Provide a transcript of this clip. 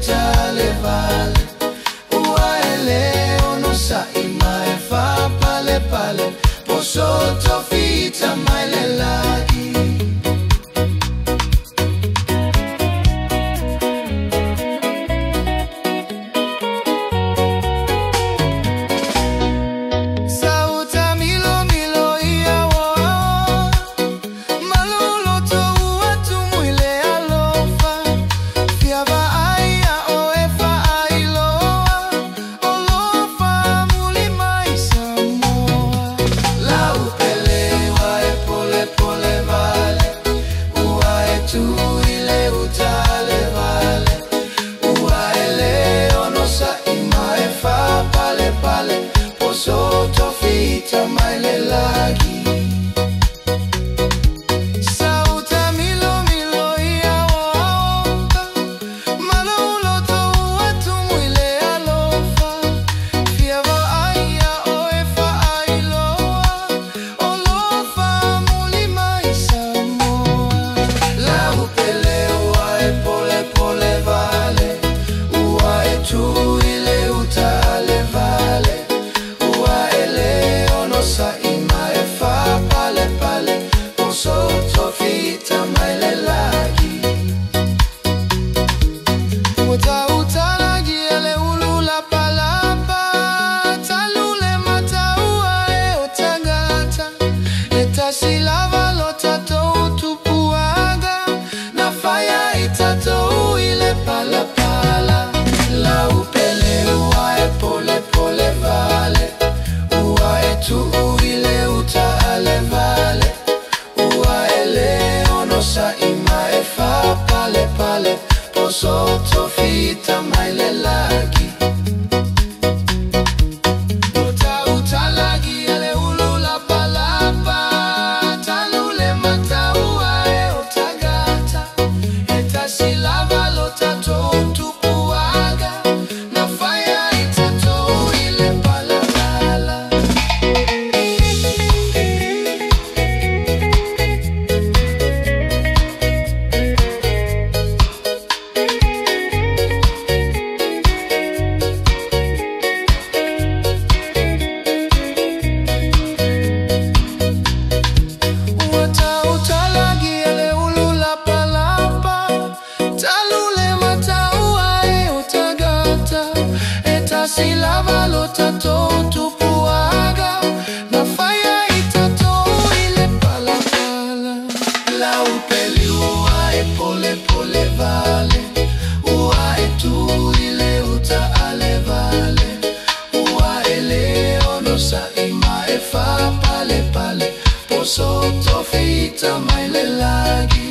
utale vale. Uaele onosa ima e fa pale pale. Posoto fita maile lagi. Posoto fita maile lagi. Sauta milo milo ia oaoka. Malo uloto uatu mwile alofa. Fiava aia oefa ailoa. Olofa mulima isamoa. La upele uae pole pole vale. Uae tu ile utale vale. Sa ima e fa pale pale. Posoto fita maile lagi. Uta uta lagi ele ulula palapa. Talule mata ua e otagata. Eta silava lota to utupuaga. Na faya itato ile pala pala. La upele ua e pole pole vale. Tu ile utale vale. Uaele onosa ima e fa pale pale. Posoto fita maile lagi. Uta uta lagi ele ulula palapa. Talule mata uae otagata. Eta silava lota to tupuaga. Na faya itato ile pala pala. Silava lota to tupuaga. Na faya itato ile pala pala. La upeli uae pole pole vale. Uae tu ile utale vale. Uaele onosa ima e fa pale pale. Posoto fita maile lagi.